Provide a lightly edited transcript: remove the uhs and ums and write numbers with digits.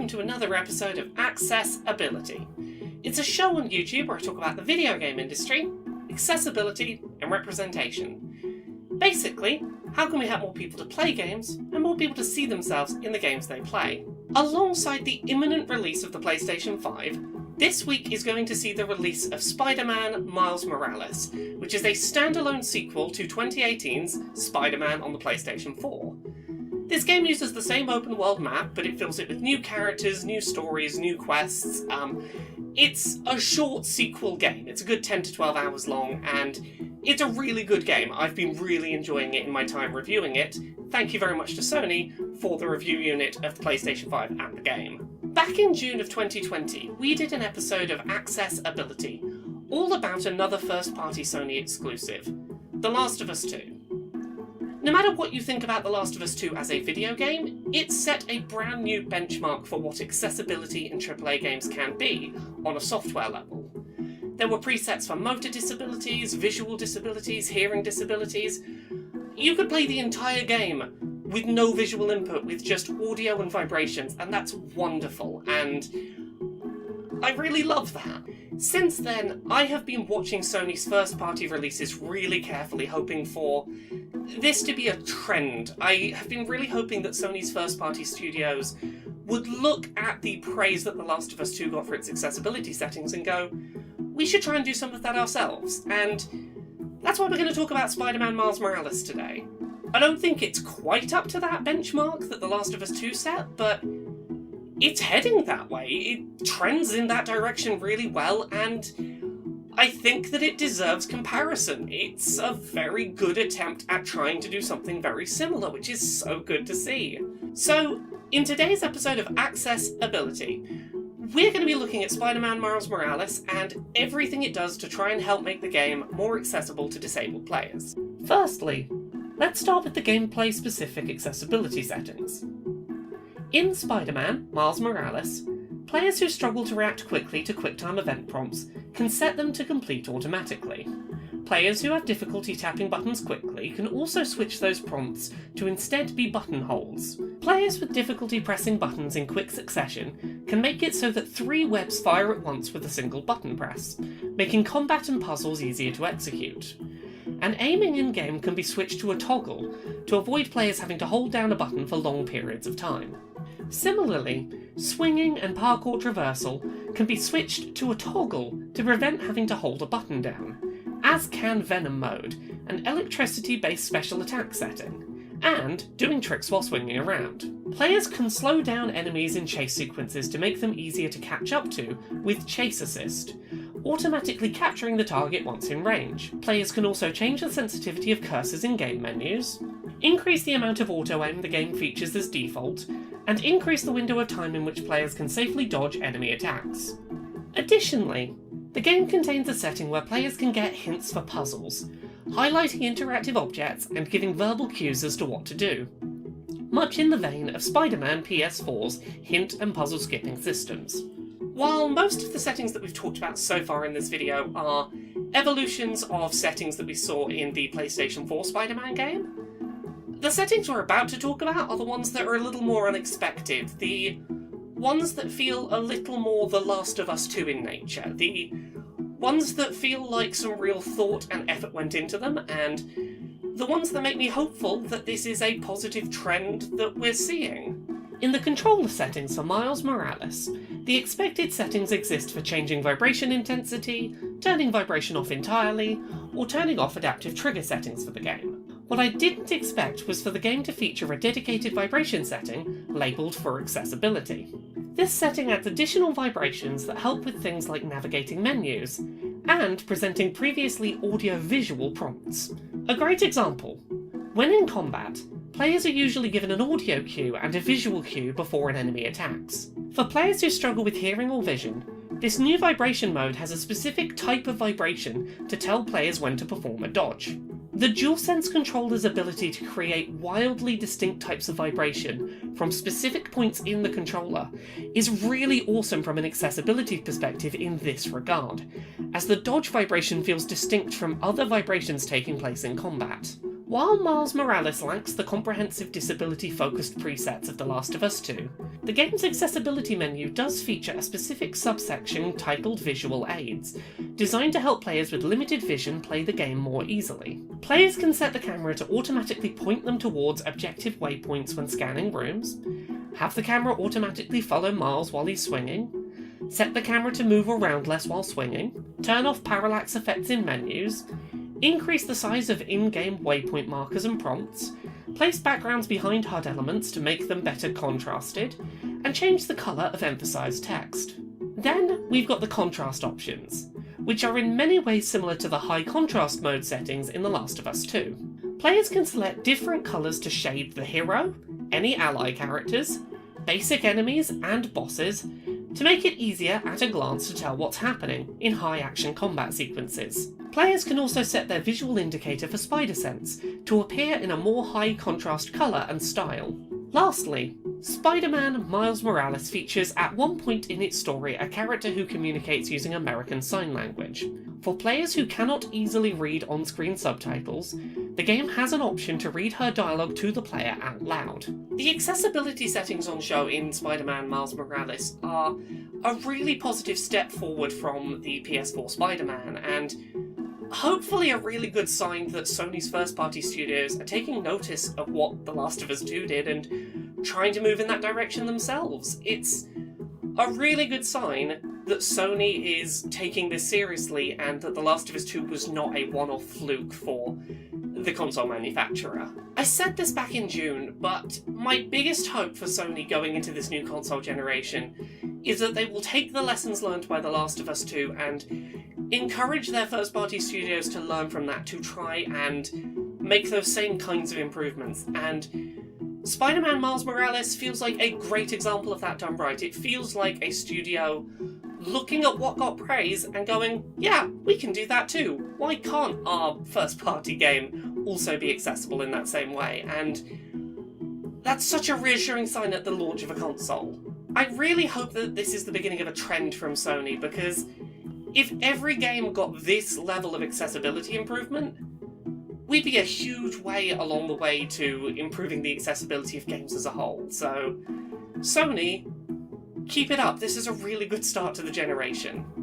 welcome to another episode of Accessibility. It's a show on YouTube where I talk about the video game industry, accessibility, and representation. Basically, how can we help more people to play games, and more people to see themselves in the games they play? Alongside the imminent release of the PlayStation 5, this week is going to see the release of Spider-Man Miles Morales, which is a standalone sequel to 2018's Spider-Man on the PlayStation 4. This game uses the same open world map, but it fills it with new characters, new stories, new quests. It's a short sequel game. It's a good 10 to 12 hours long, and it's a really good game. I've been really enjoying it in my time reviewing it. Thank you very much to Sony for the review unit of the PlayStation 5 and the game. Back in June of 2020, we did an episode of Accessibility, all about another first-party Sony exclusive, The Last of Us 2. No matter what you think about The Last of Us 2 as a video game, it set a brand new benchmark for what accessibility in AAA games can be on a software level. There were presets for motor disabilities, visual disabilities, hearing disabilities. You could play the entire game with no visual input, with just audio and vibrations, and that's wonderful, and I really love that. Since then, I have been watching Sony's first-party releases really carefully, hoping for this to be a trend. I have been really hoping that Sony's first-party studios would look at the praise that The Last of Us 2 got for its accessibility settings and go, we should try and do some of that ourselves. And that's why we're going to talk about Spider-Man Miles Morales today. I don't think it's quite up to that benchmark that The Last of Us 2 set, but it's heading that way. It trends in that direction really well, and I think that it deserves comparison. It's a very good attempt at trying to do something very similar, which is so good to see. So, in today's episode of Accessibility, we're going to be looking at Spider-Man Miles Morales and everything it does to try and help make the game more accessible to disabled players. Firstly, let's start with the gameplay-specific accessibility settings. In Spider-Man Miles Morales, players who struggle to react quickly to QuickTime event prompts can set them to complete automatically. Players who have difficulty tapping buttons quickly can also switch those prompts to instead be button holds. Players with difficulty pressing buttons in quick succession can make it so that 3 webs fire at once with a single button press, making combat and puzzles easier to execute. And aiming in-game can be switched to a toggle to avoid players having to hold down a button for long periods of time. Similarly, swinging and parkour traversal can be switched to a toggle to prevent having to hold a button down, as can Venom mode, an electricity-based special attack setting, and doing tricks while swinging around. Players can slow down enemies in chase sequences to make them easier to catch up to with Chase Assist, automatically capturing the target once in range. Players can also change the sensitivity of cursors in game menus, increase the amount of auto-aim the game features as default, and increase the window of time in which players can safely dodge enemy attacks. Additionally, the game contains a setting where players can get hints for puzzles, highlighting interactive objects and giving verbal cues as to what to do, much in the vein of Spider-Man PS4's hint and puzzle skipping systems. While most of the settings that we've talked about so far in this video are evolutions of settings that we saw in the PlayStation 4 Spider-Man game, the settings we're about to talk about are the ones that are a little more unexpected, the ones that feel a little more The Last of Us 2 in nature, the ones that feel like some real thought and effort went into them, and the ones that make me hopeful that this is a positive trend that we're seeing. In the controller settings for Miles Morales, the expected settings exist for changing vibration intensity, turning vibration off entirely, or turning off adaptive trigger settings for the game. What I didn't expect was for the game to feature a dedicated vibration setting labelled for accessibility. This setting adds additional vibrations that help with things like navigating menus, and presenting previously audio-visual prompts. A great example: when in combat, players are usually given an audio cue and a visual cue before an enemy attacks. For players who struggle with hearing or vision, this new vibration mode has a specific type of vibration to tell players when to perform a dodge. The DualSense controller's ability to create wildly distinct types of vibration from specific points in the controller is really awesome from an accessibility perspective in this regard, as the dodge vibration feels distinct from other vibrations taking place in combat. While Miles Morales lacks the comprehensive disability-focused presets of The Last of Us 2, the game's accessibility menu does feature a specific subsection titled Visual Aids, designed to help players with limited vision play the game more easily. Players can set the camera to automatically point them towards objective waypoints when scanning rooms, have the camera automatically follow Miles while he's swinging, set the camera to move around less while swinging, turn off parallax effects in menus, increase the size of in-game waypoint markers and prompts, place backgrounds behind HUD elements to make them better contrasted, and change the colour of emphasised text. Then we've got the contrast options, which are in many ways similar to the high contrast mode settings in The Last of Us 2. Players can select different colours to shade the hero, any ally characters, basic enemies and bosses, to make it easier at a glance to tell what's happening in high-action combat sequences. Players can also set their visual indicator for spider sense to appear in a more high-contrast colour and style. Lastly, Spider-Man Miles Morales features at one point in its story a character who communicates using American Sign Language. For players who cannot easily read on-screen subtitles, the game has an option to read her dialogue to the player out loud. The accessibility settings on show in Spider-Man Miles Morales are a really positive step forward from the PS4 Spider-Man, and hopefully a really good sign that Sony's first-party studios are taking notice of what The Last of Us 2 did and trying to move in that direction themselves. It's a really good sign that Sony is taking this seriously and that The Last of Us 2 was not a one-off fluke for the console manufacturer. I said this back in June, but my biggest hope for Sony going into this new console generation is that they will take the lessons learned by The Last of Us 2 and encourage their first-party studios to learn from that, to try and make those same kinds of improvements. And Spider-Man Miles Morales feels like a great example of that done right. It feels like a studio looking at what got praise and going, yeah, we can do that too. Why can't our first-party game also be accessible in that same way? And that's such a reassuring sign at the launch of a console. I really hope that this is the beginning of a trend from Sony, because if every game got this level of accessibility improvement, we'd be a huge way along the way to improving the accessibility of games as a whole. So, Sony, keep it up. This is a really good start to the generation.